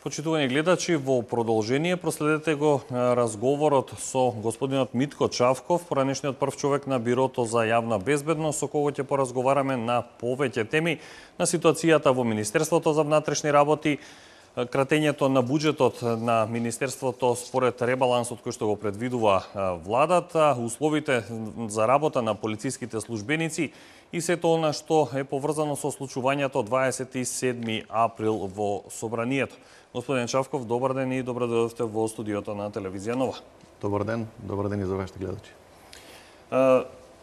Почитувани гледачи, во продолжение проследете го разговорот со господинот Митко Чавков, поранешниот прв човек на Бирото за јавна безбедност, со кого ќе поразговараме на повеќе теми на ситуацијата во Министерството за внатрешни работи, кратењето на буџетот на Министерството според ребалансот кој што го предвидува владата, условите за работа на полициските службеници и сето она што е поврзано со случувањето 27 април во Собранието. Господин Чавков, добар ден и добро дојдовте во студиото на Телевизија Нова. Добар ден и за вашите гледачи.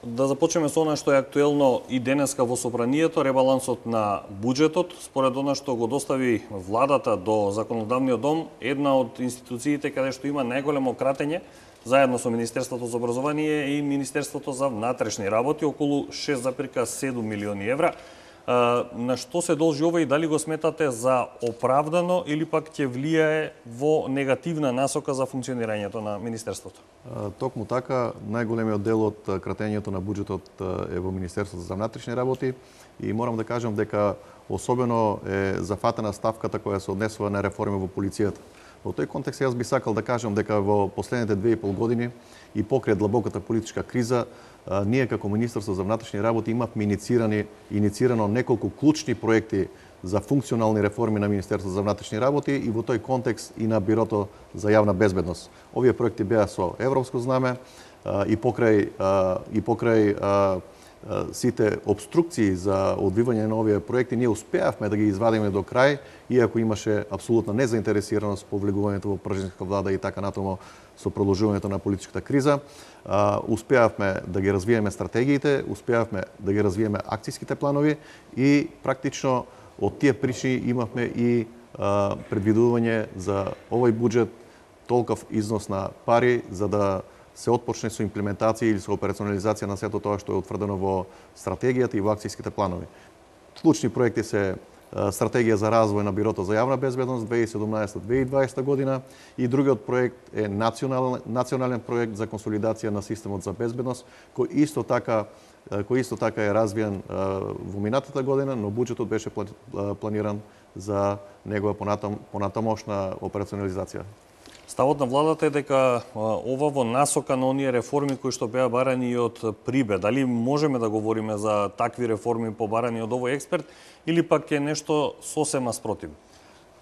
Да започнеме со она што е актуелно и денеска во Собранието, ребалансот на буџетот. Според она што го достави владата до Законодавниот дом, една од институциите каде што има најголемо кратење, заедно со Министерството за образование и Министерството за внатрешни работи, околу 6,7 милиони евра. На што се должи ова и дали го сметате за оправдано или пак ќе влијае во негативна насока за функционирањето на Министерството? Токму така, најголемиот дел од кратењето на буџетот е во Министерството за внатрешни работи и морам да кажам дека особено е зафатена ставката која се однесува на реформи во полицијата. Во тој контекст јас би сакал да кажам дека во последните 2,5 години и покрај длабоката политичка криза, ние како Министерство за внатрешни работи имавме инициирано неколку клучни проекти за функционални реформи на Министерство за внатрешни работи и во тој контекст и на Бирото за јавна безбедност. Овие проекти беа со европско знаме и покрај сите обструкции за одвивање на овие проекти, ние успеавме да ги извадиме до крај, иако имаше апсолутна незаинтересираност по влегувањето во пржинска влада и така натаму со продолжувањето на политичката криза. Успеавме да ги развиеме стратегиите, успеавме да ги развиеме акцијските планови и практично од тие причини имавме и предвидување за овој буџет толков износ на пари за да се отпочне со имплементација или со операционализација на сето тоа што е утврдено во стратегијата и во акцијските планови. Клучни проекти се стратегија за развој на Бирото за јавна безбедност 2017-2020 година и другиот проект е национален проект за консолидација на системот за безбедност, кој исто така е развиен во минатата година, но буџетот беше планиран за негова понатамошна операционализација. Ставот на владата е дека ова во насока на оние реформи кои што беа барани и од Прибе. Дали можеме да говориме за такви реформи побарани од овој експерт или пак е нешто сосема спротивно?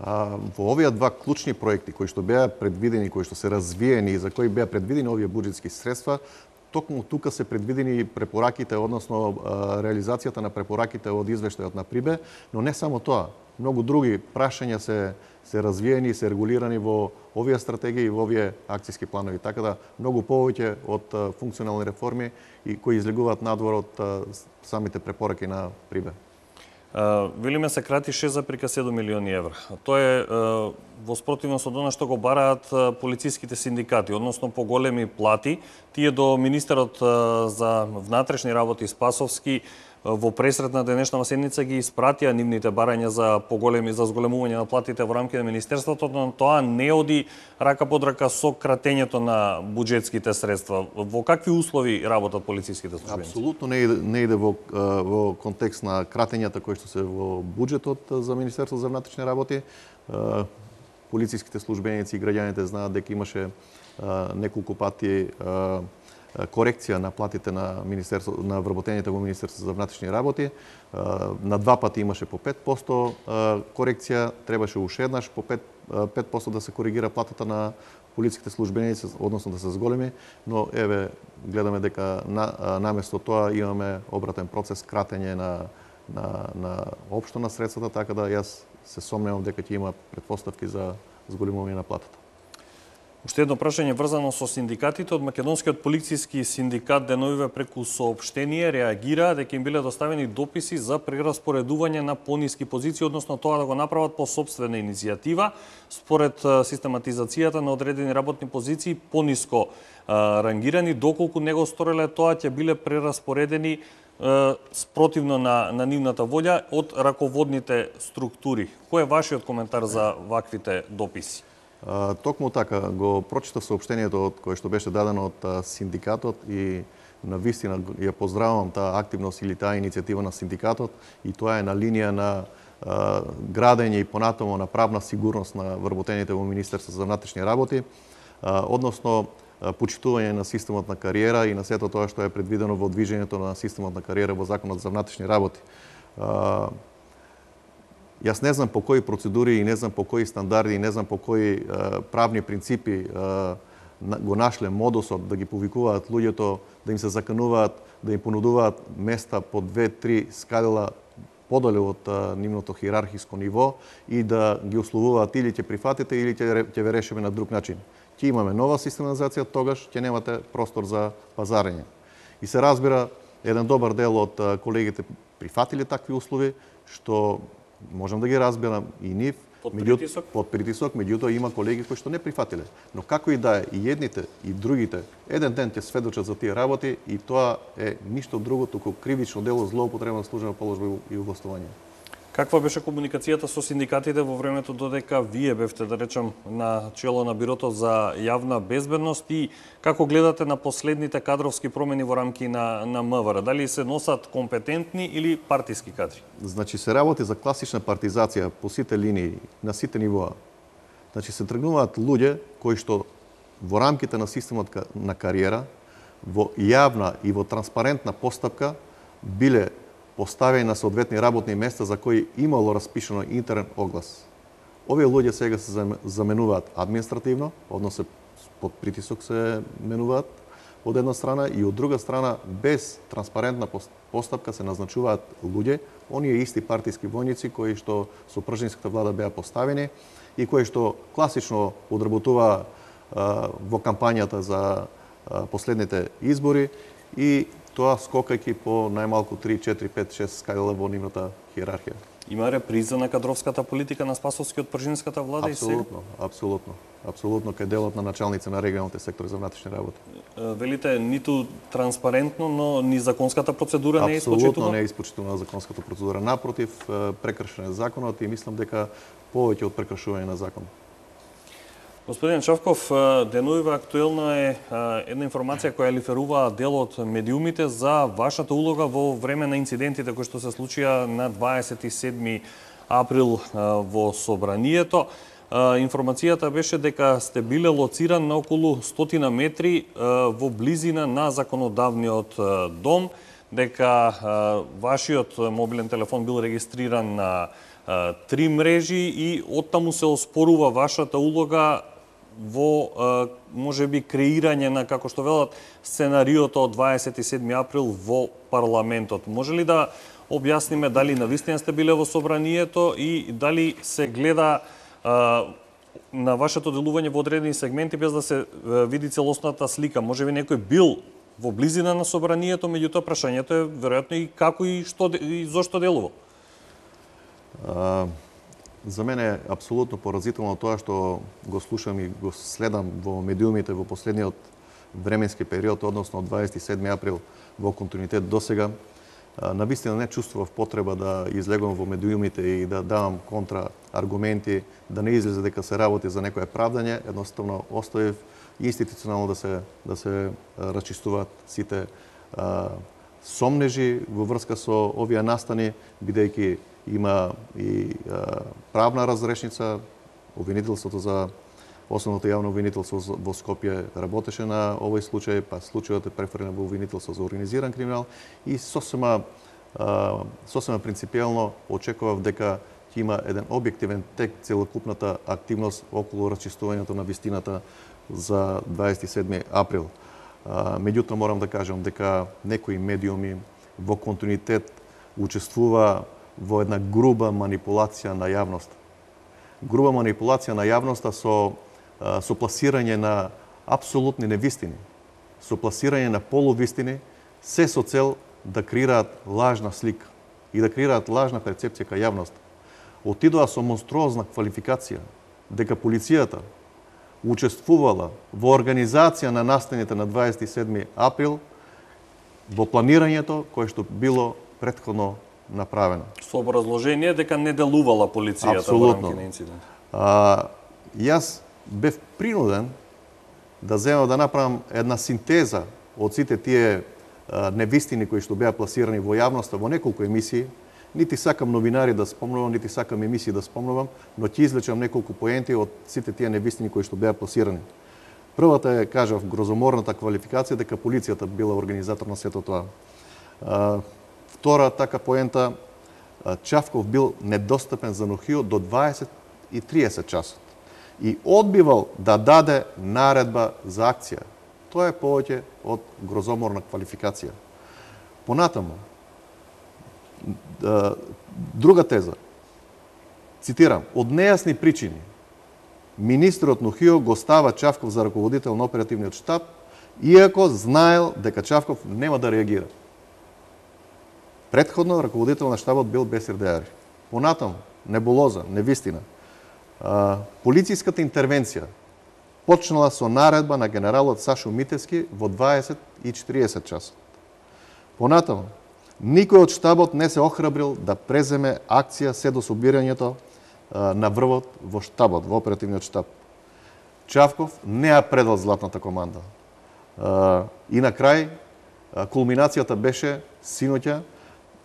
Во овие два клучни проекти кои што беа предвидени, кои што се развиени и за кои беа предвидени овие буџетски средства, токму тука се предвидени препораките, односно реализацијата на препораките од извештајот на Прибе, но не само тоа. Многу други прашања се развиени и се регулирани во овие стратегии и во овие акцијски планови. Така да многу повеќе од функционални реформи и кои излегуваат надвор од самите препораки на Прибе. Велиме се крати 6,7 милиони евра. Тоа е во спротивност од она што го бараат полициските синдикати, односно поголеми плати. Тие до министерот за внатрешни работи Спасовски во пресрет на денешната седница ги испратија нивните барања за зголемување на платите во рамки на Министерството, но тоа не оди рака под рака со кратењето на буџетските средства. Во какви услови работат полициските службеници? Апсолутно не иде во контекст на кратењата кои што се во буџетот за Министерство за внатрешни работи. Полициските службеници и граѓаните знаат дека имаше неколку пати корекција на платите на вработените во Министерството за внатрешни работи. На два пати имаше по 5% корекција, требаше уште еднаш по 5% да се коригира платата на полициските службеници, односно да се зголеми, но еве гледаме дека наместо тоа имаме обратен процес, кратење на општо на средствата, така да јас се сомневам дека ќе има претпоставки за зголемување на платата. Уште едно прашање врзано со синдикатите. Од Македонскиот полициски синдикат деновиве преку соопштение реагира дека им биле доставени дописи за прераспоредување на пониски позиции, односно тоа да го направат по собствена иницијатива, според систематизацијата на одредени работни позиции пониско рангирани, доколку не го стореле тоа ќе биле прераспоредени спротивно на нивната волја од раководните структури. Кој е вашиот коментар за ваквите дописи? Токму така, го прочитав соопштението кое што беше дадено од синдикатот и навистина ја поздравувам таа активност или таа иницијатива на синдикатот и тоа е на линија на градење и понатамо на правна сигурност на вработените во Министерството за внатрешни работи, односно почитување на системот на кариера и на сето тоа што е предвидено во движењето на системот на кариера во Законот за внатрешни работи. Јас не знам по кои процедури и не знам по кои стандарди и не знам по кои правни принципи го нашле модусот да ги повикуваат луѓето, да им се закануваат, да им понудуваат места по 2-3 скалела подоле од нивното хиерархиско ниво и да ги условуваат или ќе прифатите или ќе ве решиме на друг начин. Ќе имаме нова систематизација, тогаш ќе немате простор за пазарење. И се разбира, еден добар дел од колегите прифатиле такви услови, што можам да ги разбирам и нив, под притисок, меѓутоа има колеги кои што не прифатиле. Но како и да е, и едните и другите еден ден ќе сведочат за тие работи и тоа е ништо друго туку кривично дело, злоупотреба на службена положба и увластување. Каква беше комуникацијата со синдикатите во времето додека вие бевте, да речем, на чело на Бирото за јавна безбедност и како гледате на последните кадровски промени во рамки на МВР? Дали се носат компетентни или партиски кадри? Значи се работи за класична партизација по сите линии, на сите нивоа. Значи се тргнуваат луѓе кои што во рамките на системот на кариера, во јавна и во транспарентна постапка биле поставени на соодветни работни места за кои имало распишено интерен оглас. Овие луѓе сега се заменуваат административно, односно под притисок се менуваат од една страна и од друга страна без транспарентна постапка се назначуваат луѓе, оние исти партиски војници кои што со пржинската влада беа поставени и кои што класично одработуваа во кампањата за последните избори и тоа скокајќи по најмалку 3, 4, 5, 6 скалела во нивната хиерархија. Има реприза на кадровската политика на Спасовски од пржинската влада и сега? Апсолутно, кај делот на началници на регионалните сектори за внатрешни работи. Велите, ниту транспарентно, но ни законската процедура не е испочитувана? Апсолутно не е испочитувана законската процедура. Напротив, прекршен е законот и мислам дека повеќе од прекршување на законот. Господин Чавков, денувива актуелна е една информација која лиферува дел од медиумите за вашата улога во време на инцидентите кои што се случија на 27 април во Собранието. Информацијата беше дека сте биле лоциран на околу 100 метри во близина на законодавниот дом, дека вашиот мобилен телефон бил регистриран на 3 мрежи и оттаму се оспорува вашата улога во можеби креирање на, како што велат, сценариото од 27 април во парламентот. Може ли да објасниме дали навистина сте биле во Собранието и дали се гледа на вашето делување во одредени сегменти без да се види целосната слика? Може би некој бил во близина на Собранието, меѓутоа прашањето е веројатно и како и што и зошто делувал? За мене е апсолутно поразително тоа што го слушам и го следам во медиумите во последниот временски период, односно од 27 април во континуитет до сега. Навистина не чувствував потреба да излегувам во медиумите и да давам контра аргументи, да не излезе дека се работи за некое правдање, едноставно оставив институционално да се расчистуваат сите сомнежи во врска со овие настани, бидејќи има и правна разрешница, обвинителството за Основното јавно обвинителство во Скопје работеше на овој случај, па случајот е префрлен во обвинителство за организиран криминал и сосема принципиелно очекував дека ќе има еден објективен тек целокупната активност околу расчистувањето на вистината за 27 април. Меѓутоа морам да кажам дека некои медиуми во континуитет учествува во една груба манипулација на јавноста. Груба манипулација на јавноста со пласирање на апсолутни невистини, со пласирање на полувистини, се со цел да креираат лажна слика и да креираат лажна перцепција кај јавноста. Отидоа со монструозна квалификација дека полицијата учествувала во организација на настаните на 27 април во планирањето кое што било претходно направено. Со образложение дека не делувала полицијата во рамки на инцидент. Јас бев принуден да земам да направам една синтеза од сите тие невистини кои што беа пласирани во јавноста во неколку емисии Нити сакам новинари да спомнувам, нити сакам емисии да спомнувам, но ќе извлечам неколку поенти од сите тие невистини кои што беа пласирани. Првата е, кажав, грозоморната квалификација дека полицијата била организатор на сето тоа. Втора така поента, Чавков бил недостапен за Нохио до 20 и 30 часот и одбивал да даде наредба за акција. Тоа е повеќе од грозоморна квалификација. Понатаму, друга теза, цитирам, од нејасни причини, министерот Нохио го става Чавков за раководител на оперативниот штаб, иако знаел дека Чавков нема да реагира. Предходно раководител на штабот бил Бесир Дејари. Понатаму, небулоза, невистина. Полицијската интервенција почнала со наредба на генералот Сашо Митевски во 20 и 40 часот. Понатаму, никој од штабот не се охрабрил да преземе акција се до собирањето на врвот во штабот, во оперативниот штаб. Чавков не ја предал златната команда. И на крај, кулминацијата беше синоќа,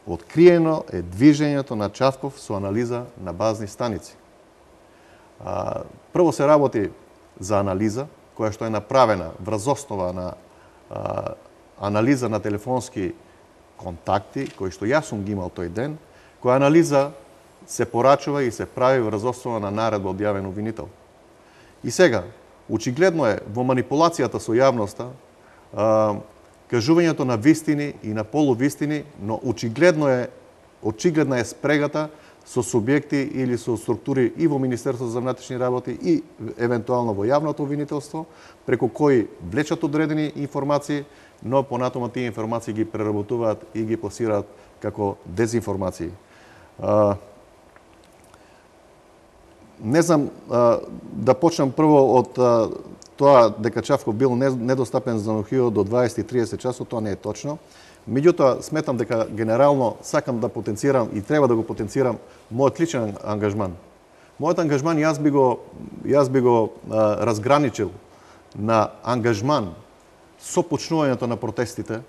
откриено е движењето на Чавков со анализа на базни станици. Прво се работи за анализа, која што е направена врз основа на анализа на телефонски контакти, кои што јас сум ги имал тој ден, која анализа се порачува и се прави врз основа на наредба од јавен обвинител. И сега, очигледно е во манипулацијата со јавноста, кажувањето на вистини и на полувистини, но очигледна е спрегата со субјекти или со структури и во Министерството за внатрешни работи и евентуално во јавното обвинителство, преку кои влечат одредени информации, но понатома тие информации ги преработуваат и ги пласираат како дезинформации. Не знам, да почнам прво од тоа дека Чавков бил недостапен за Нохио до 20-30 часот, тоа не е точно. Меѓутоа, сметам дека генерално сакам да потенцирам и треба да го потенцирам мојот личен ангажман. Мојот ангажман јас би го разграничил на ангажман со почнувањето на протестите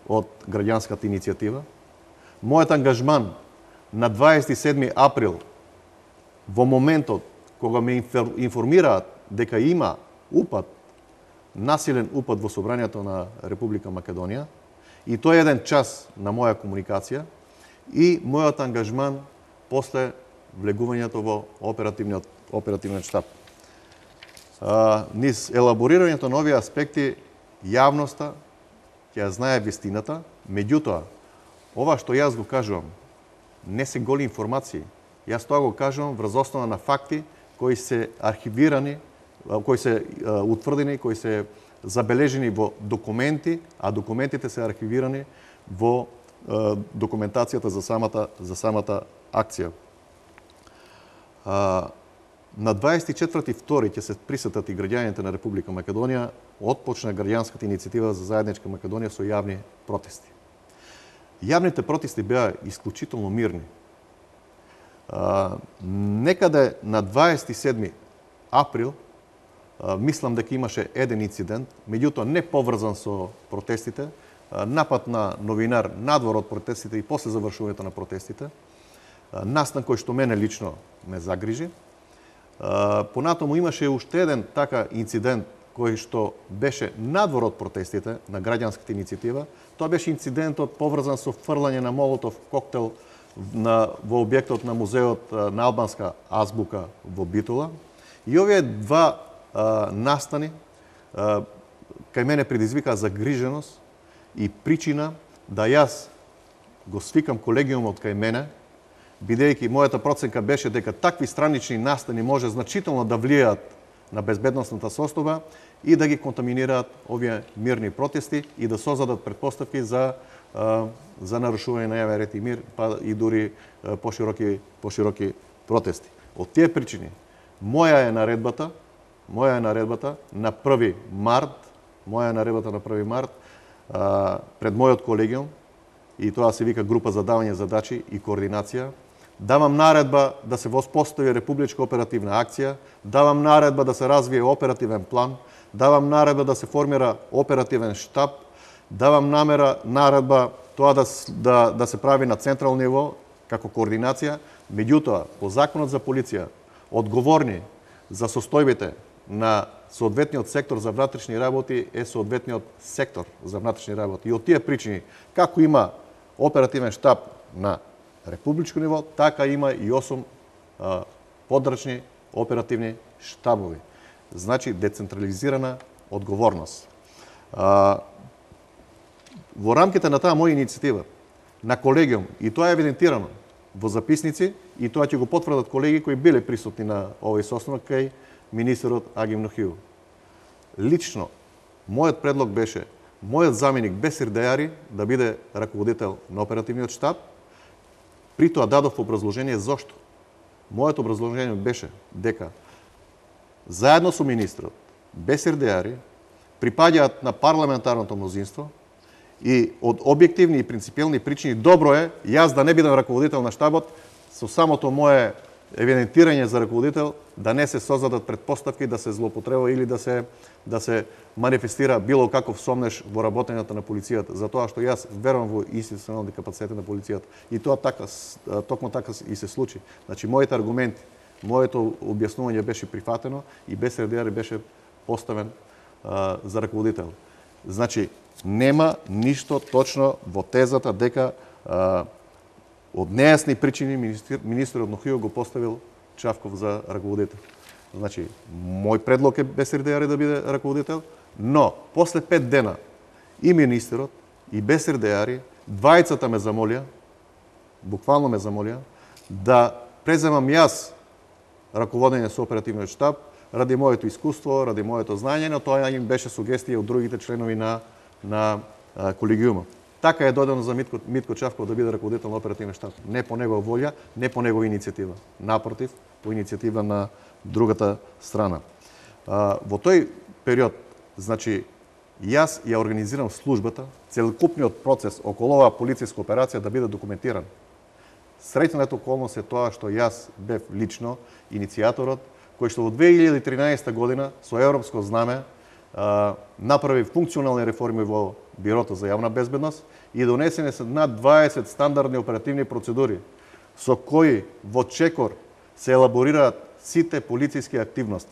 од граѓанската иницијатива. Мојот ангажман на 27 април, во моментот кога ме информираат дека има упад, насилен упад во собранието на Република Македонија, и тој е еден час на моја комуникација и мојот ангажман после влегувањето во оперативниот штаб. Низ елаборирањето на овие аспекти, јавноста ќе знае вистината, меѓутоа, ова што јас го кажувам, не се голи информации. Јас тоа го кажувам врз основа на факти кои се архивирани, кои се утврдени, кои се забележени во документи, а документите се архивирани во документацијата за самата акција. На 24.2 ќе се присетат и граѓаните на Република Македонија, отпочна граѓанската иницијатива за заедничка Македонија со јавни протести. Јавните протести беа исклучително мирни. Некаде на 27 април мислам дека имаше еден инцидент, меѓутоа не поврзан со протестите, напад на новинар надвор од протестите и после завршувањето на протестите, настан кој што мене лично ме загрижи. Понатаму имаше уште еден така инцидент кој што беше надвор од протестите на граѓанската иницијатива. Тоа беше инцидентот поврзан со фрлање на молотов коктел во објектот на музеот на албанска азбука во Битола. И овие два настани кај мене предизвикаа загриженост и причина да јас го свикам колегиумот кај мене, бидејќи мојата проценка беше дека такви странични настани може значително да влијаат на безбедносната состојба и да ги контаминираат овие мирни протести и да создадат претпоставки за нарушување на јавен ред и мир, па и дури пошироки протести. Од тие причини, моја е наредбата на 1 март, пред мојот колегиум, и тоа се вика група за давање задачи и координација, давам наредба да се воспостави републичка оперативна акција, давам наредба да се развие оперативен план, давам наредба да се формира оперативен штаб, давам наредба тоа да се прави на централно ниво како координација, меѓутоа по законот за полиција одговорни за состојбите на соодветниот сектор за внатрешни работи е соодветниот сектор за внатрешни работи. И од тие причини, како има оперативен штаб на републичко ниво, така има и 8 подрачни оперативни штабови. Значи, децентрализирана одговорност. Во рамките на таа моја иницијатива, на колегиум, и тоа е евидентирано во записници, и тоа ќе го потврдат колеги кои биле присутни на овој состанок кај министерот Агим Нохију. Лично, мојот предлог беше мојот заменик Бесир Дејари да биде раководител на оперативниот штаб. При тоа дадов образложение зошто. Моето образложение беше дека заедно со министрот Бесир Дејари припаѓаат на парламентарното мнозинство и од објективни и принципиелни причини добро е јас да не бидам раководител на штабот со самото мое евидентирање за раководител да не се создадат претпоставки да се злоупотреба или да се манифестира било каков сомнеш во работењето на полицијата, затоа што јас верувам во институционални капацитети на полицијата. И тоа така, токму така и се случи. Значи, моите аргументи, моето објаснување беше прифатено и Бесир Дејари беше поставен за раководител. Значи, нема ништо точно во тезата дека од нејасни причини министерот Нохију го поставил Чавков за раководител. Значи, мој предлог е Бесир Дејари да биде раководител, но после 5 дена и министерот и Бесир Дејари, двајцата ме замолија, буквално ме замолија, да преземам јас раководење со оперативниот штаб, ради моето искуство, ради моето знаење, но тоа им беше сугестија од другите членови на колегиумот. Така е додено за Митко Чавков да биде раководител на оперативен штаб. Не по негова волја, не по негова иницијатива. Напротив, по иницијатива на другата страна. Во тој период, значи, јас ја организирам службата, целокупниот процес околу оваа полицијска операција да биде документиран. Среќната околност е тоа што јас бев лично иницијаторот, кој што во 2013 година со европско знаме направи функционални реформи во Бирото за јавна безбедност и донесени се над 20 стандардни оперативни процедури со кои во чекор се елаборираат сите полицијски активности.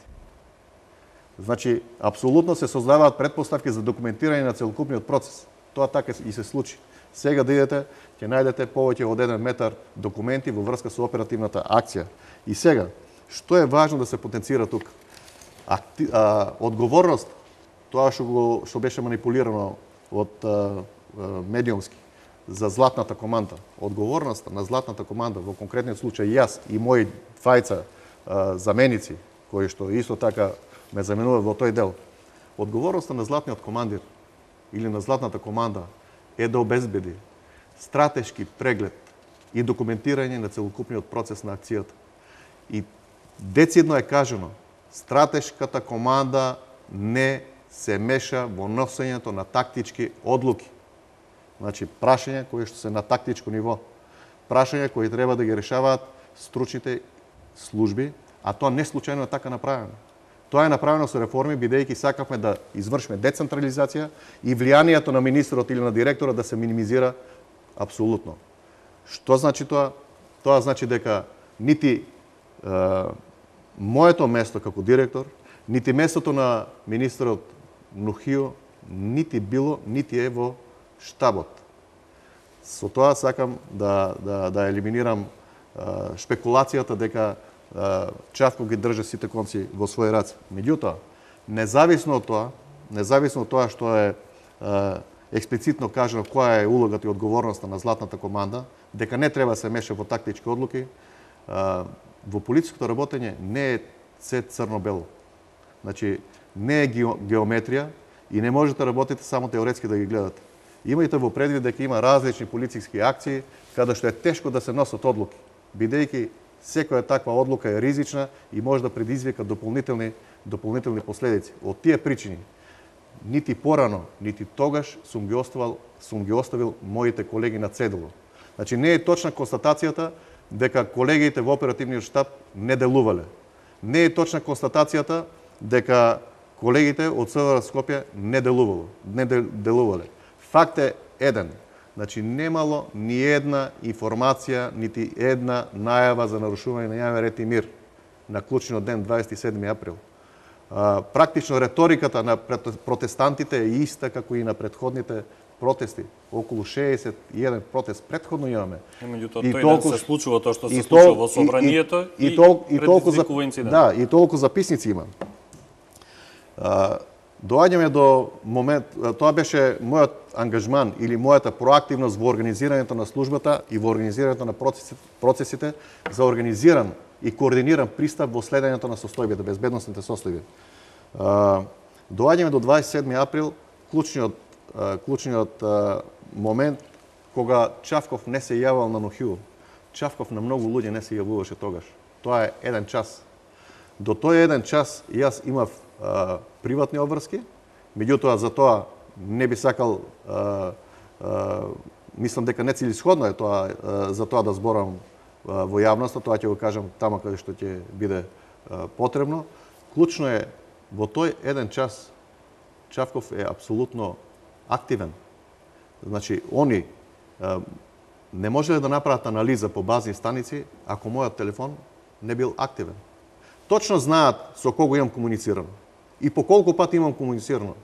Значи, апсолутно се создаваат претпоставки за документирање на целокупниот процес. Тоа така и се случи. Сега да идете, ќе најдете повеќе од 1 метар документи во врска со оперативната акција. И сега, што е важно да се потенцира тука? Одговорност, тоа што беше манипулирано од медиумски за златната команда. Одговорноста на златната команда, во конкретниот случај јас и мои двајца заменици, кои што исто така ме заменуваат во тој дел. Одговорноста на златниот командир или на златната команда е да обезбеди стратешки преглед и документирање на целокупниот процес на акцијата. И децидно е кажано, стратешката команда не се меша во носењето на тактички одлуки. Значи, прашања кои што се на тактичко ниво, прашања кои треба да ги решаваат стручните служби, а тоа не случајно е така направено. Тоа е направено со реформи, бидејќи сакавме да извршиме децентрализација и влијанието на министерот или на директорот да се минимизира апсолутно. Што значи тоа? Тоа значи дека нити моето место како директор, нити местото на министерот Нохију, нити било, нити е во штабот. Со тоа сакам да елиминирам шпекулацијата дека Чавков ги држи сите конци во своји раце. Меѓутоа, независно од тоа што е експлицитно кажано која е улогата и одговорноста на златната команда, дека не треба да се меша во тактички одлуки, во полициското работење не е се црно-бело. Значи, не е геометрија и не можете да работите само теоретски да ги гледате. Имајте во предвид дека има различни полициски акции каде што е тешко да се носат одлуки, бидејќи секоја таква одлука е ризична и може да предизвика дополнителни последици. Од тие причини, нити порано, нити тогаш сум ги оставил моите колеги на цедило. Значи, не е точна констатацијата дека колегите во оперативниот штаб не делувале. Не е точна констатацијата дека колегите од СВР Скопје не делувале. Факт е еден. Значи немало ни една информација, нити една најава за нарушување на јавен ред и мир на клучниот ден 27 април. Практично реториката на протестантите е иста како и на претходните протести. Околу 61 протест претходно имаме. Меѓутоа тој се случува тоа што се случува во собранието и предизвикува инцидент. Да, и толку записници има. Доаѓаме до момент, тоа беше мојот ангажман или мојата проактивност во организирањето на службата и во организирањето на процесите за организиран и координиран пристап во следењето на состојбите, безбедносните состојби. Доаѓаме до 27 април, клучниот момент кога Чавков не се јавал на Нохју. Чавков на многу луѓе не се јавуваше тогаш. Тоа е еден час. До тој еден час јас имав приватни обврски, меѓутоа за тоа не би сакал, мислам дека не целисходно е тоа за тоа да зборам во јавноста, тоа ќе го кажам тамо каде што ќе биде потребно. Клучно е во тој еден час Чавков е апсолутно активен. Значи, они не можеле да направат анализа по базни станици ако мојот телефон не бил активен. Точно знаат со кого имам комуницирано и по колку пати имам комуницирано.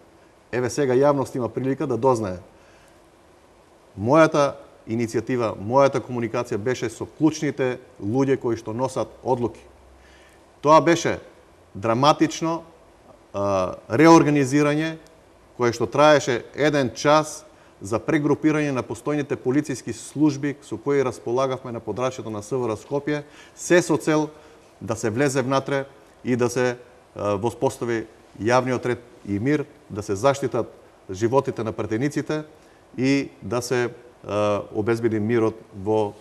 Еве сега јавност има прилика да дознае. Мојата иницијатива, мојата комуникација беше со клучните луѓе кои што носат одлуки. Тоа беше драматично реорганизирање кое што траеше еден час за прегрупирање на постојните полициски служби со кои располагавме на подрачјето на СВР Скопје, се со цел да се влезе внатре и да се воспостави јавниот ред и мир, да се заштитат животите на претениците и да се обезбеди мирот во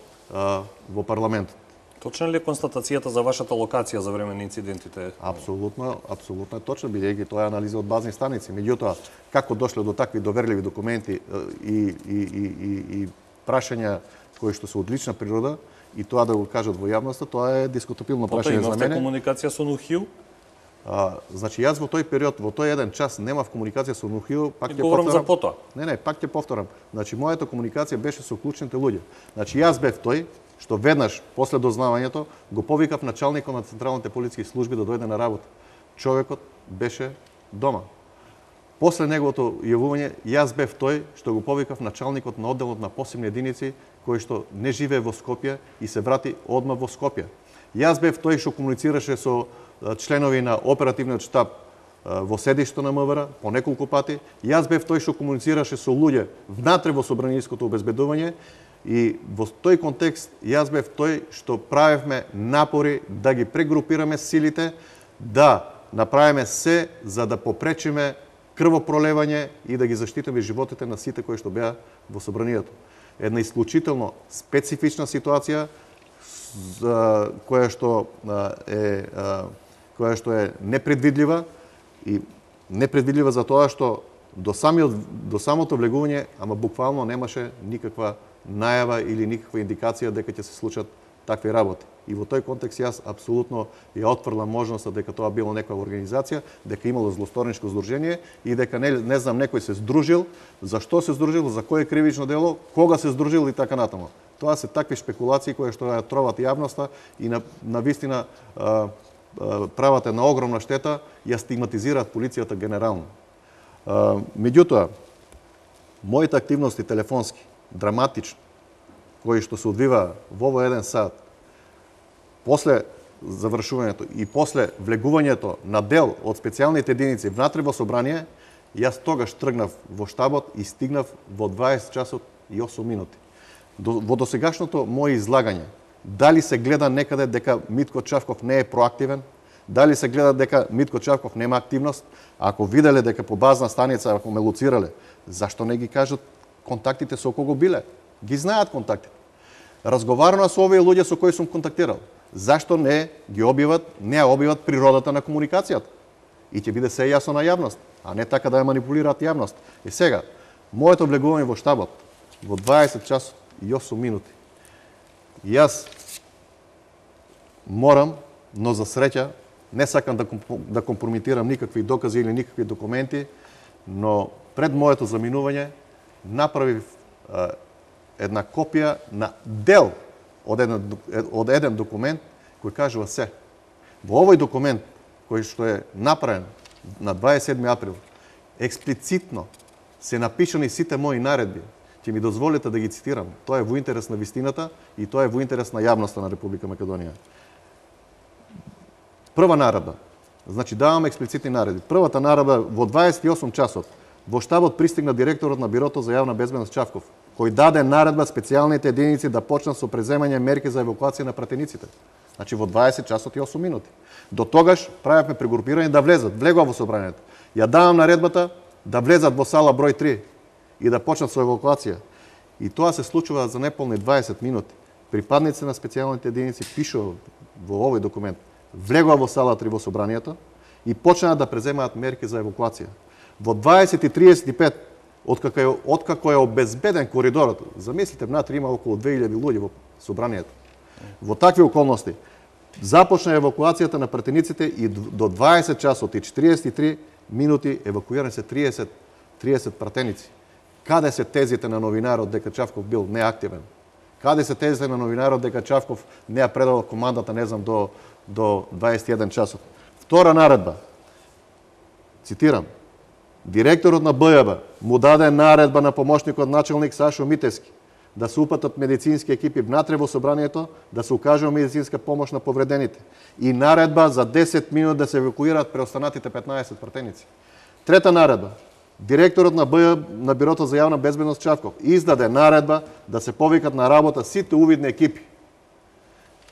парламентот. Точна ли е констатацијата за вашата локација за време на инцидентите? Апсолутно е точно, бидејќи тоа е анализа од базни станици. Меѓутоа, како дошле до такви доверливи документи и прашања кои што се од лична природа, и тоа да го кажат во јавноста, тоа е дискутабилно прашање за мене. Имавте комуникација со Нухју? Значи, јас во тој период, во тој еден час, немав комуникација со Нухју, пак ќе говорам повторам. за потоа. Не, пак ќе повторам. Значи, мојата комуникација беше со клучните луѓе. Значи, јас бев тој што веднаш после дознавањето го повикав началникот на централните полициски служби да дојде на работа. Човекот беше дома. После неговото јавување, јас бев тој што го повикав началникот на одделот на посебни единици кој што не живее во Скопје и се врати одма во Скопје. Јас бев тој што комуницираше со членови на оперативниот штаб во седишто на МВР по неколку пати. Јас бев тој што комуницираше со луѓе внатре во собранијското обезбедување и во тој контекст јас бев тој што правевме напори да ги прегрупираме силите, да направиме се за да попречиме крвопролевање и да ги заштитиме животите на сите кои што беа во собранието. Една исклучително специфична ситуација која што е непредвидлива и непредвидлива за тоа што до самото влегување, ама буквално немаше никаква најава или никаква индикација дека ќе се случат такви работи. И во тој контекст јас апсолутно ја отфрлам можноста дека тоа било некоја организација, дека имало злосторничко здружение и дека не знам некој се здружил, зашто се здружил, за кое кривично дело, кога се здружил и така натаму. Тоа се такви шпекулации кои што ја троват јавноста и на вистина прават една огромна штета, ја стигматизираат полицијата генерално. Меѓутоа, моите активности телефонски, драматично, кои што се одвива во овој еден сат, после завршувањето и после влегувањето на дел од специјалните единици внатре во собрание, јас тогаш тргнав во штабот и стигнав во 20 часот и 8 минути. Во досегашното моје излагање, дали се гледа некаде дека Митко Чавков не е проактивен, дали се гледа дека Митко Чавков нема активност, ако виделе дека по базна станица, ако ме луцирале, зашто не ги кажат контактите со кого биле? Ги знаат контактите. Разговарано со овие луѓе со кои сум контактирал. Зашто не ги објават, не ја објават природата на комуникацијата? И ќе биде се јасно на јавност, а не така да ја манипулираат јавност. И сега, моето влегување во штабот во 20 часот и 8 минути. Јас морам, но за среќа, не сакам да компрометирам никакви докази или никакви документи, но пред моето заминување направив една копија на дел од еден документ кој кажува се. Во овој документ кој што е направен на 27 април, експлицитно се напишани сите мои наредби. Ќе ми дозволите да ги цитирам. Тоа е во интерес на вистината и тоа е во интерес на јавноста на Република Македонија. Прва наредба. Значи давам експлицитни наредби. Првата наредба во 28 часот во штабот пристигна директорот на Бирото за јавна безбедност Чавков, кој даде наредба специјалните единици да почнат со преземање мерки за евакуација на пратениците. Значи во 20 часот и 8 минути. До тогаш правевме прегрупирање да влезат. Влегува во собранието. Ја давам наредбата да влезат во сала број 3 и да почнат со евакуација. И тоа се случува за неполни 20 минути. Припадници на специјалните единици пишува во овој документ. Влегува во сала 3 во собранието и почнаа да преземаат мерки за евакуација. Во 20:35 откако е обезбеден коридорот, замислите, внатре има околу 2000 луѓе во собранието. Во такви околности започна евакуацијата на пратениците и до 20 часот и 43 минути евакуирани се 30 пратеници. Каде се тезите на новинарот дека Чавков бил неактивен? Каде се тезите на новинарот дека Чавков не ја предал командата, не знам, до 21 часот? Втора наредба. Цитирам. Директорот на БЈБ му даде наредба на помошникот началник Сашо Митевски да се упатат медицински екипи внатре во собранието, да се укажува медицинска помош на повредените и наредба за 10 минути да се евакуираат преостанатите 15 пратеници. Трета наредба. Директорот на БЈБ на Бирото за јавна безбедност Чавков издаде наредба да се повикат на работа сите увидни екипи,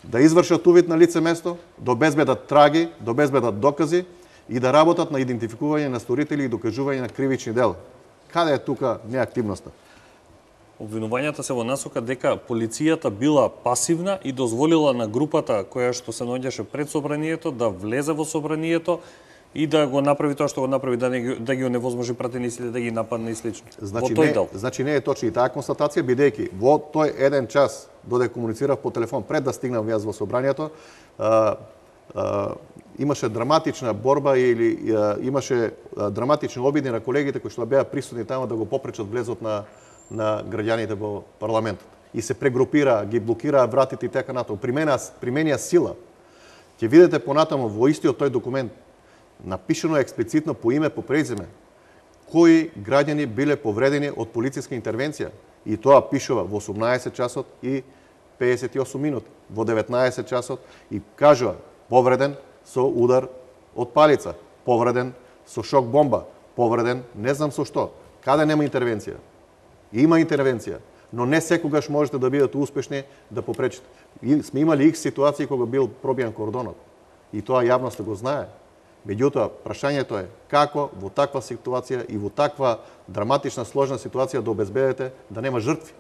да извршат увид на лице место, да обезбедат траги, да обезбедат докази и да работат на идентификување на сторители и докажување на кривични дела. Каде е тука неактивноста? Обвинувањата се во насока дека полицијата била пасивна и дозволила на групата која што се наоѓаше пред собранието да влезе во собранието и да го направи тоа што го направи, да ги оневозможи пратениците, да ги нападне и слично. Значи не е точно и таа констатација, бидејќи во тој еден час додека комуницирав по телефон пред да стигнам јас во собранието, имаше драматична борба или имаше драматични обиди на колегите кои што беа присутни таму да го попречат влезот на граѓаните во парламентот. И се прегрупира, ги блокираа вратите и така натаму. Применија сила. Ќе видите понатаму во истиот тој документ напишано експлицитно по име, по презиме, кои граѓани биле повредени од полициска интервенција. И тоа пишува во 18 часот и 58 минути, во 19 часот и кажува повреден со удар од палица, повреден со шок бомба, повреден не знам со што. Каде нема интервенција? Има интервенција, но не секогаш можете да бидете успешни да попречите. И сме имали икс ситуации кога бил пробијан кордонот. И тоа јавноста го знае. Меѓутоа, прашањето е како во таква ситуација и во таква драматична сложна ситуација да обезбедите да нема жртви.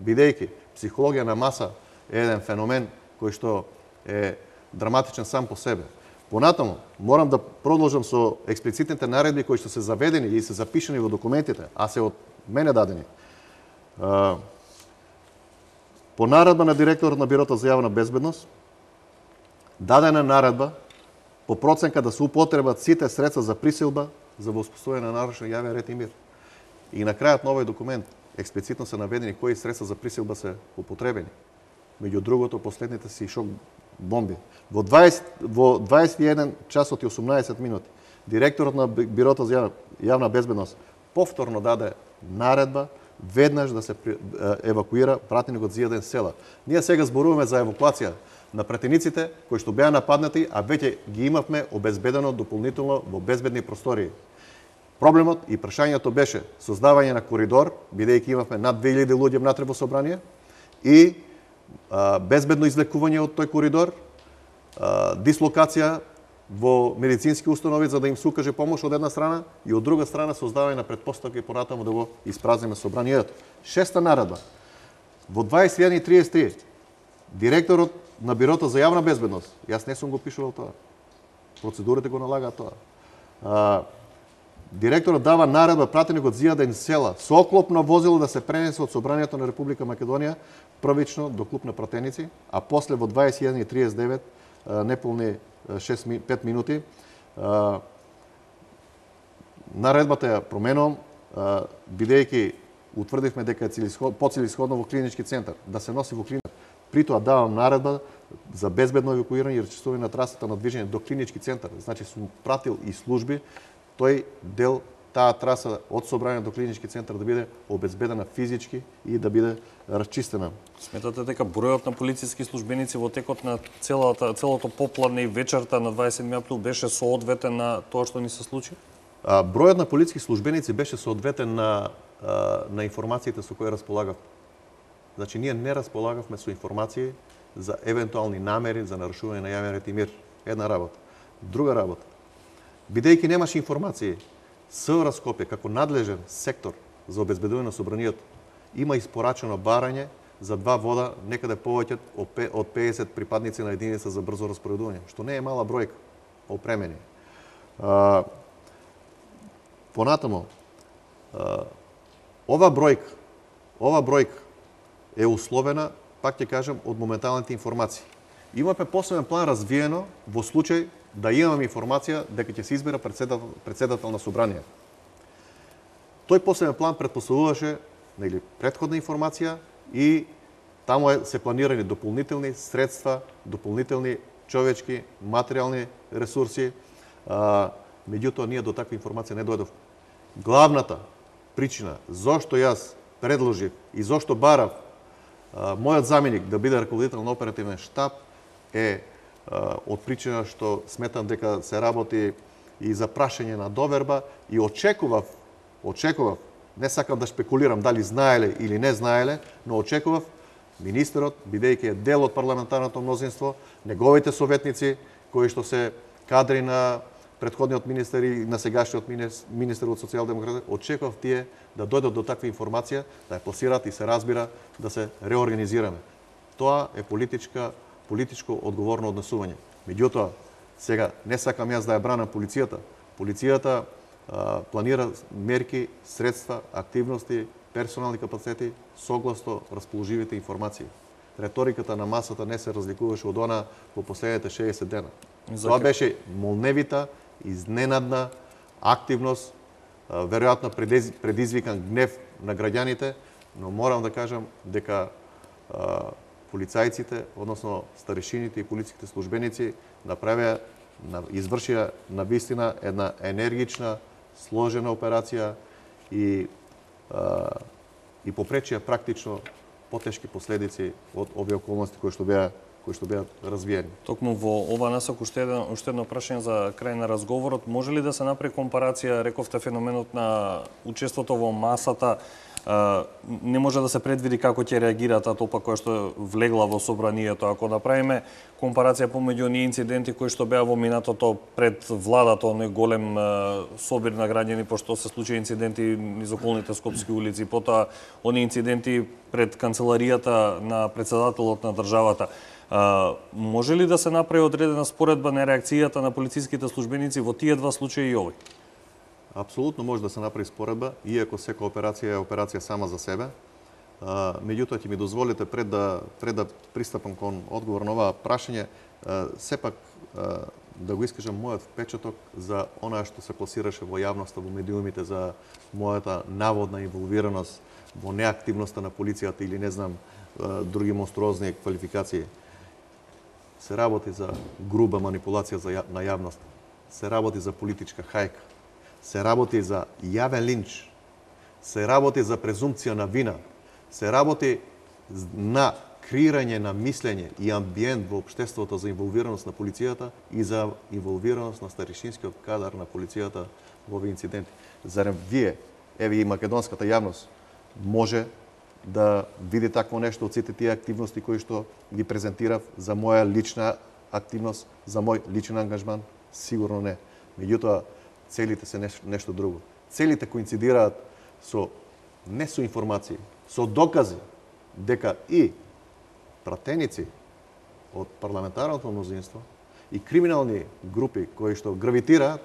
Бидејќи психологија на маса е еден феномен кој што е драматичен сам по себе. Понатаму, морам да продолжам со експлицитните наредби кои што се заведени и се запишани во документите, а се од мене дадени. По наредба на директорот на Бирото за јавна безбедност, дадена наредба по проценка да се употребат сите средства за присилба за воспоставување на нарушен јавен ред и мир. И на крајот на овој документ експлицитно се наведени кои средства за присилба се употребени. Меѓу другото, последните си шок бомби. Во 21 часот и 18 минути директорот на Бирото за јавна безбедност повторно даде наредба веднаш да се евакуира пратеникот за 1 села. Ние сега зборуваме за евакуација на пратениците кои што беа нападнати, а веќе ги имавме обезбедено дополнително во безбедни простории. Проблемот и прашањето беше создавање на коридор, бидејќи имавме над 2000 луѓе внатре во собрание, и безбедно излекување од тој коридор, дислокација во медицински установи за да им се укаже помош од една страна и од друга страна создавање на претпоставки понатаму да го испразниме собранието. Шеста наредба. Во 21:33 директорот на Бирото за јавна безбедност, јас не сум го пишувал тоа. Процедурите го налагаат тоа. Директорот дава наредба пратеникот за 1 села со оклопно возило да се пренесе од собранието на Република Македонија првично до клуб на пратеници, а после во 21:39 неполни 5 минути наредбата ја променувам, бидејќи утврдивме дека е поцелисходно во клинички центар, да се носи во клинички. При тоа давам наредба за безбедно евакуирање и разчистување на трасата на движење до клинички центар. Значи сум пратил и служби тој дел, таа траса од собрание до клинички центар да биде обезбедена физички и да биде расчистена. Сметате дека бројот на полициски службеници во текот на целото попладне и вечерта на 27 април беше соодветен на тоа што ни се случи? Бројот на полициски службеници беше соодветен на информациите со кои располагав. Значи, ние не располагавме со информации за евентуални намери за нарушување на јавен ред и мир. Една работа. Друга работа. Бидејќи немаше информации, СВР Скопје, како надлежен сектор за обезбедување на собранието, има испорачено барање за 2 вода, некаде повеќе од 50 припадници на единица за брзо распоредување, што не е мала бројка опремени. Понатамо, ова бројка е условена, пак ќе кажам, од моменталните информации. Имаме посебен план развиено во случај да имаме информација дека ќе се избира председател на собрание. Тој посебен план претпоставуваше претходна информација и таму се планирани дополнителни средства, дополнителни човечки, материјални ресурси. Меѓутоа, ние до таква информација не дојдовме. Главната причина зошто јас предложив и зошто барав мојот заменик да биде раководител на оперативен штаб е од причина што сметам дека се работи и за прашање на доверба и очекував, не сакам да шпекулирам дали знаеле или не знаеле, но очекував министерот, бидејќи е дел од парламентарното мнозинство, неговите советници, кои што се кадри на претходниот министер и на сегашниот министер од социјалдемократите, очекував тие да дојдат до таква информација, да ја пласираат и се разбира да се реорганизираме. Тоа е политичко одговорно однесување. Меѓутоа, сега не сакам јас да ја бранам полицијата. Полицијата планира мерки, средства, активности, персонални капацитети согласно расположивите информации. Реториката на масата не се разликуваше од она во последните 60 дена. Тоа беше молневита, изненадна активност, веројатно предизвикан гнев на граѓаните, но морам да кажам дека полицајците, односно старешините и полициските службеници извршија на вистина една енергична, сложена операција и попречија практично потешки последици од овие околности кои што беа развиени. Токму во ова насока уште едно прашање за крај на разговорот. Може ли да се направи компарација, рековте, феноменот на учеството во масата? Не може да се предвиди како ќе реагира таа толпа која што влегла во собранието. Ако направиме компарација помеѓу оние инциденти кои што беа во минатото пред владата, оној голем собир на граѓани, пошто се случи инциденти низ околните скопски улици, потоа оние инциденти пред канцеларијата на председателот на државата. Може ли да се направи одредена споредба на реакцијата на полициските службеници во тие два случаи и овој? Апсолутно може да се направи споредба, иако секоја операција е операција сама за себе. Меѓутоа, ќе ми дозволите пред да пристапам кон одговор на оваа прашање, сепак да го искажам мојот впечаток за она што се пласираше во јавноста, во медиумите, за мојата наводна инволвираност во неактивноста на полицијата или не знам други монструозни квалификации. Се работи за груба манипулација на јавноста. Се работи за политичка хајка. Се работи за јавен линч. Се работи за презумпција на вина. Се работи на креирање на мислење и амбиент во општеството за инволвираност на полицијата и за инволвираност на старешинскиот кадар на полицијата во овие инциденти. Зарем вие, еве и македонската јавност, може да види такво нешто од сите тие активности кои што ги презентирав за моја лична активност, за мој личен ангажман? Сигурно не. Меѓутоа, целите се нешто друго. Целите коинцидираат не со информации, со докази дека и пратеници од парламентарното мнозинство и криминални групи кои што гравитираат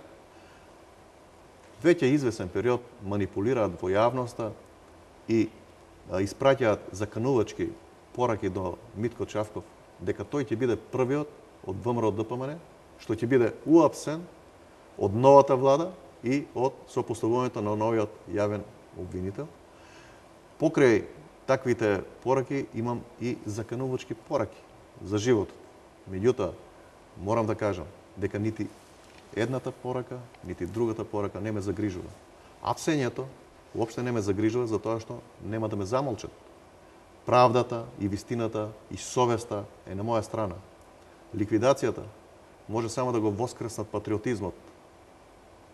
веќе извесен период манипулираат во јавноста и испраќаат заканувачки пораки до Митко Чавков дека тој ќе биде првиот од ВМРО ДПМН што ќе биде уапсен од новата влада и од сопоставувањето на новиот јавен обвинител. Покрај таквите пораки имам и заканувачки пораки за живот. Меѓутоа, морам да кажам дека нити едната порака, нити другата порака не ме загрижува. Апсењето уопште не ме загрижува за тоа што нема да ме замолчат. Правдата и вистината и совеста е на моја страна. Ликвидацијата може само да го воскреснат патриотизмот.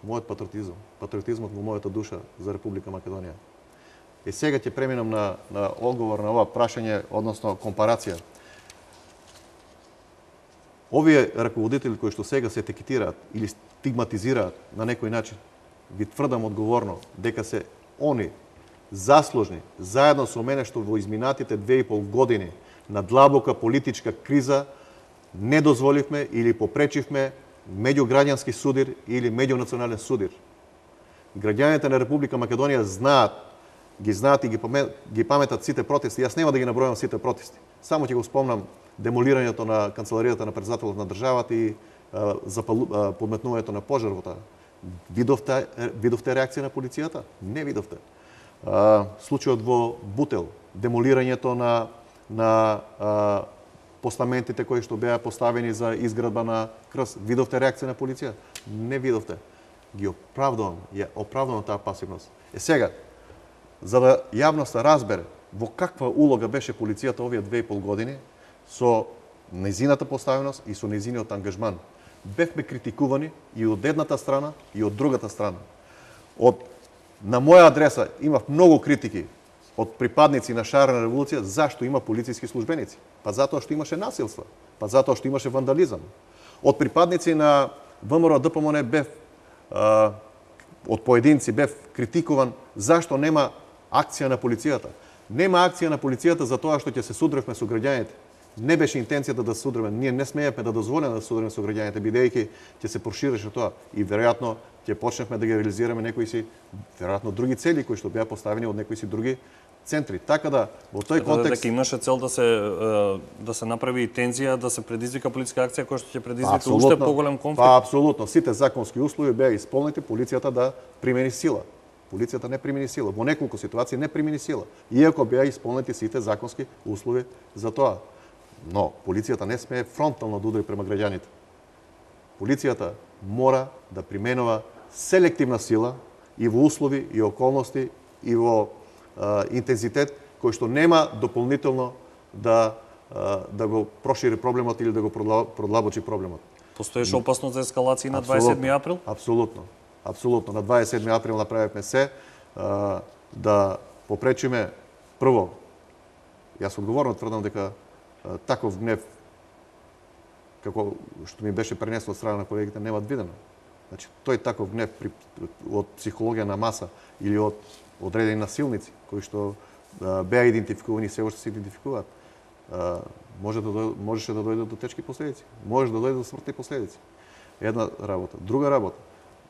Мојот патриотизм, патриотизмот во мојата душа за Република Македонија. И сега ќе преминам на одговор на ова прашање, односно компарација. Овие раководители кои што сега се етикетираат или стигматизираат на некој начин, ви тврдам одговорно дека се они заслужни, заедно со мене што во изминатите 2,5 години на длабока политичка криза не дозволивме или попречивме меѓуграѓански судир или меѓунационален судир. Граѓаните на Република Македонија ги знаат и ги паметат сите протести. Јас нема да ги набројам сите протести. Само ќе го спомнам демолирањето на канцеларијата на председателот на државата и подметнувањето на пожар во таа. Видовте реакција на полицијата? Не видовте. Случајот во Бутел, демолирањето на постаментите кои што беа поставени за изградба на крст. Видовте реакција на полиција? Не видовте. Ги оправдувам таа пасивност. Сега, за да јавноста разбере во каква улога беше полицијата овие 2,5 години, со незината поставеност и со незиниот ангажман. Бевме критикувани и од едната страна и од другата страна. На моја адреса имав многу критики од припадници на шарена револуција зашто има полициски службеници. Па затоа што имаше насилство, па затоа што имаше вандализам. Од припадници на ВМРО ДПМН бев од поединци бев критикуван зашто нема акција на полицијата. Нема акција на полицијата за тоа што ќе се судревме со граѓаните. Не беше интенцијата да се судреме. Ние не смеевме да дозволиме да се судреме со граѓаните, бидејќи ќе се проширеше тоа и веројатно ќе почневме да ги реализираме некои си веројатно други цели кои што беа поставени од некои си други центри. Така да во тој контекст дека имаше цел да се направи тензија, да се предизвика политичка акција која што ќе предизвика уште поголем конфликт. Па апсолутно, сите законски услови беа исполнети, полицијата да примени сила. Полицијата не примени сила. Во неколку ситуации не примени сила, иако беа исполнети сите законски услови за тоа. Но полицијата не смее фронтално да удари према граѓаните. Полицијата мора да применува селективна сила и во услови и околности и во интензитет кој што нема дополнително да го прошири проблемот или да го продлабочи проблемот. Постоеше опасност за ескалација на 27 април? Апсолутно. Апсолутно. На 27 април направивме се да попречиме прво. Јас одговорно тврдам дека таков гнев како што ми беше пренесено од страна на колегите нема видено. Значи тој таков гнев од психологија на маса или од одредени насилници кои што беа идентификувани и се уште се идентификуваат, можеше да дојде до тешки последици. Може да дојде до смртни последици. Една работа. Друга работа,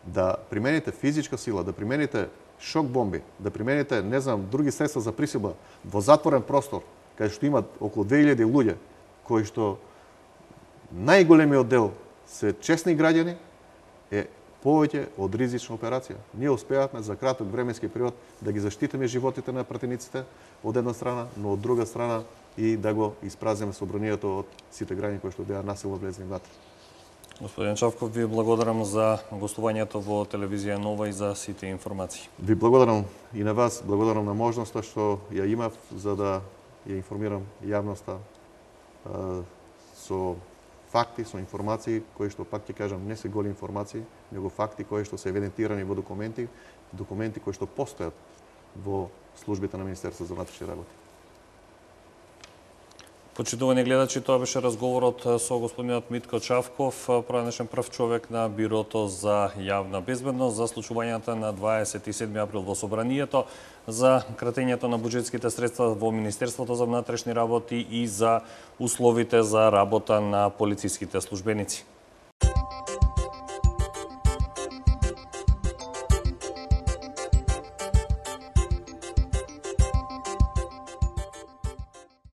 да примените физичка сила, да примените шок бомби, да примените, не знам, други средства за присилба во затворен простор, каде што имат околу 2000 луѓе, кои што најголемиот дел се честни граѓани, е повеќе од ризична операција. Ние успеавме за краток временски период да ги заштитиме животите на пратениците од една страна, но од друга страна и да го испразниме собранието од сите граѓани кои што беа насилно влезени внатре. Господин Чавков, ви благодарам за гостувањето во телевизија Нова и за сите информации. Ви благодарам и на вас, благодарам на можноста што ја имав за да ја информирам јавноста со факти, со информации кои што, пак ќе кажам, не се голи информации, него факти кои што се евидентирани во документи кои што постојат во службите на Министерството за внатрешни работи. Почитувани гледачи, тоа беше разговорот со господинот Митко Чавков, поранешен прв човек на Бирото за јавна безбедност за случувањата на 27 април во Собранието, за кратењето на буџетските средства во Министерството за внатрешни работи и за условите за работа на полициските службеници.